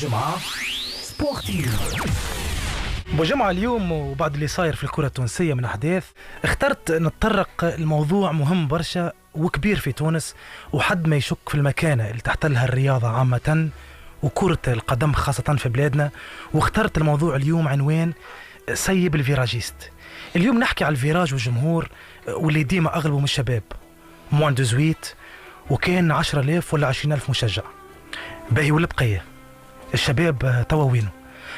بوجمعة سبورتيف. بوجمعة اليوم وبعد اللي صاير في الكرة التونسية من أحداث، اخترت نتطرق الموضوع مهم برشا وكبير في تونس، وحد ما يشك في المكانة اللي تحتلها الرياضة عامة وكرة القدم خاصة في بلادنا. واخترت الموضوع اليوم عنوان سيب الفيراجيست. اليوم نحكي على الفيراج والجمهور واللي ديما أغلبه من الشباب موان دو زويت، وكان 10,000 ولا 20,000 مشجع باهي ولا بقية. الشباب توا وينه؟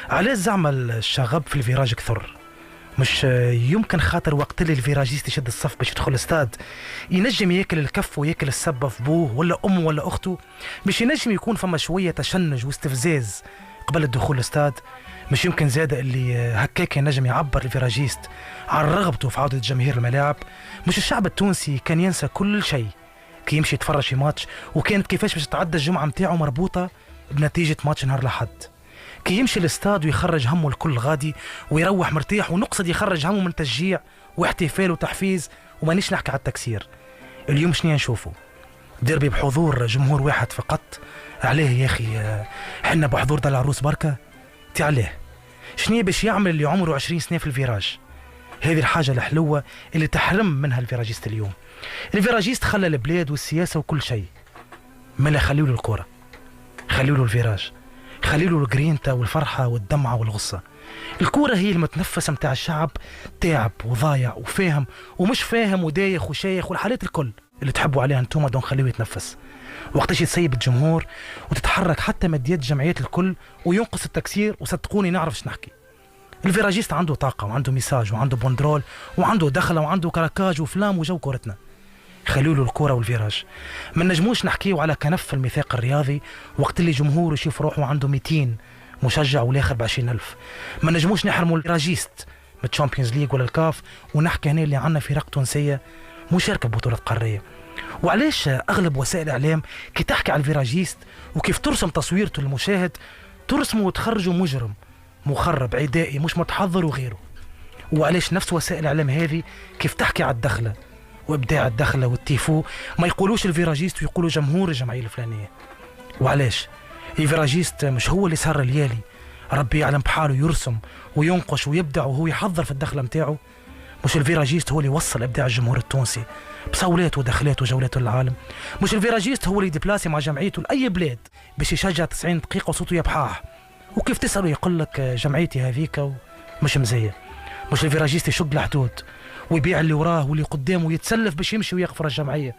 علاش زعما الشغب في الفيراج كثر؟ مش يمكن خاطر وقت اللي الفيراجيست يشد الصف باش يدخل الاستاد ينجم ياكل الكف وياكل السبة في بوه ولا امه ولا اخته؟ مش ينجم يكون فما شويه تشنج واستفزاز قبل الدخول الاستاد؟ مش يمكن زاده اللي هكاك ينجم يعبر الفيراجيست عن رغبته في عوده جماهير الملاعب؟ مش الشعب التونسي كان ينسى كل شيء كي يمشي يتفرج في ماتش، وكانت كيفاش باش تعدى الجمعه متاعه مربوطه بنتيجه ماتش نهار الاحد؟ كي يمشي الاستاد ويخرج همه الكل غادي ويروح مرتاح، ونقصد يخرج همه من تشجيع واحتفال وتحفيز، ومانيش نحكي على التكسير. اليوم شنو نشوفه؟ ديربي بحضور جمهور واحد فقط. عليه يا اخي حنا بحضور دار العروس بركه؟ تي عليه شنو باش يعمل اللي عمره 20 سنه في الفيراج؟ هذه الحاجه الحلوه اللي تحرم منها الفيراجيست اليوم. الفيراجيست خلى البلاد والسياسه وكل شيء، ملا خليوا له الكره، خليوا له الفيراج، خليوا له الجرينتا والفرحه والدمعه والغصه. الكوره هي المتنفس متاع الشعب، تعب وضايع وفاهم ومش فاهم ودايخ وشايخ والحالات الكل اللي تحبوا عليها انتم، دون خليه يتنفس. وقتاش يتسيب الجمهور وتتحرك حتى ماديات جمعيات الكل وينقص التكسير، وصدقوني نعرف ايش نحكي. الفيراجيست عنده طاقه وعنده ميساج وعنده بوندرول وعنده دخله وعنده كراكاج وفلام وجو كورتنا. خلوا له الكوره والفيراج. ما نجموش نحكيو على كنف الميثاق الرياضي وقت اللي جمهور يشوف روحه عنده 200 مشجع والاخر ب 20,000. ما نجموش نحرموا الفيراجيست من الشامبيونز ليج ولا الكاف ونحكي هنا اللي عندنا فرق تونسيه مشاركه ببطوله قاريه. وعلاش اغلب وسائل الاعلام كي تحكي على الفيراجيست وكيف ترسم تصويرته للمشاهد ترسمه وتخرجه مجرم مخرب عدائي مش متحضر وغيره؟ وعلاش نفس وسائل الاعلام هذه كيف تحكي على الدخله وابداع الدخله والتيفو ما يقولوش الفيراجيست ويقولوا جمهور الجمعيه الفلانيه؟ وعلاش الفيراجيست مش هو اللي سهر الليالي ربي يعلم بحاله يرسم وينقش ويبدع وهو يحضر في الدخله متاعه؟ مش الفيراجيست هو اللي وصل ابداع الجمهور التونسي بصولات ودخلات وجولات للعالم؟ مش الفيراجيست هو اللي ديبلاسي مع جمعيته لاي بلاد باش يشجع 90 دقيقه وصوته يبحاح؟ وكيف تساله يقول لك جمعيتي هذيك مش مزيه؟ مش الفيراجيست يشق الحدود ويبيع اللي وراه واللي قدامه ويتسلف باش يمشي ويغفر الجمعيه؟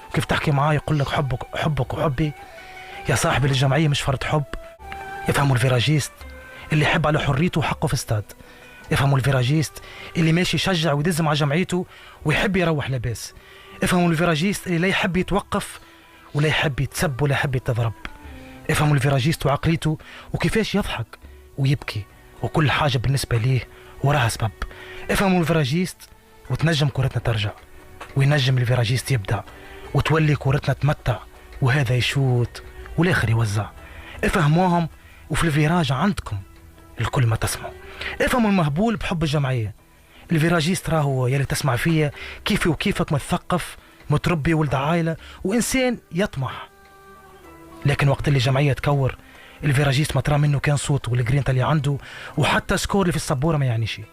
وكيف تحكي معاه يقول لك حبك وحبي؟ يا صاحبي الجمعيه مش فرض حب. يفهموا الفيراجيست اللي يحب على حريته وحقه في استاد. يفهموا الفيراجيست اللي ماشي يشجع ويدز مع جمعيته ويحب يروح لاباس. يفهموا الفيراجيست اللي لا يحب يتوقف ولا يحب يتسب ولا يحب يتضرب. يفهموا الفيراجيست وعقليته وكيفاش يضحك ويبكي وكل حاجه بالنسبه ليه وراها سبب. افهموا الفيراجيست وتنجم كورتنا ترجع، وينجم الفيراجيست يبدع وتولي كورتنا تمتع وهذا يشوت والاخر يوزع. افهموهم وفي الفيراج عندكم الكل ما تسمعوا. افهموا المهبول بحب الجمعيه. الفيراجيست راهو يلي تسمع فيا كيفي وكيفك مثقف متربي ولد عائله وانسان يطمح، لكن وقت اللي جمعيه تكور الفيراجيست ما ترى منه كان صوت والجرينتا اللي عنده وحتى سكور اللي في السبوره ما يعني شيء.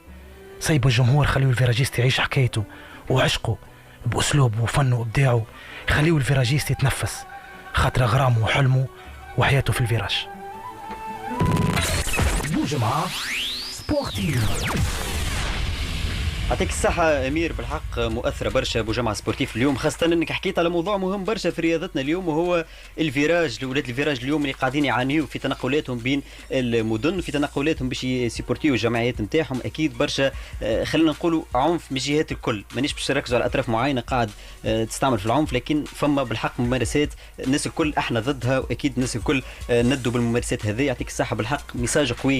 سيبوا الجمهور، خليوا الفيراجيست يعيش حكايته وعشقه باسلوبه وفنه وابداعه. خليوا الفيراجيست يتنفس خاطر غرامه وحلمه وحياته في الفيراج. بوجمعة سبورتيف. يعطيك الصحة أمير، بالحق مؤثرة برشا بوجمعة سبورتيف اليوم، خاصة أنك حكيت على موضوع مهم برشا في رياضتنا اليوم، وهو الفيراج. ولاد الفيراج اليوم اللي قاعدين يعانيوا في تنقلاتهم بين المدن، في تنقلاتهم باش يسيبورتيو الجمعيات نتاعهم. أكيد برشا خلينا نقولوا عنف من جهات الكل، مانيش باش نركزوا على أطراف معينة قاعد تستعمل في العنف، لكن فما بالحق ممارسات الناس الكل احنا ضدها، وأكيد الناس الكل ندوا بالممارسات هذه. يعطيك الصحة، بالحق ميساج قوي.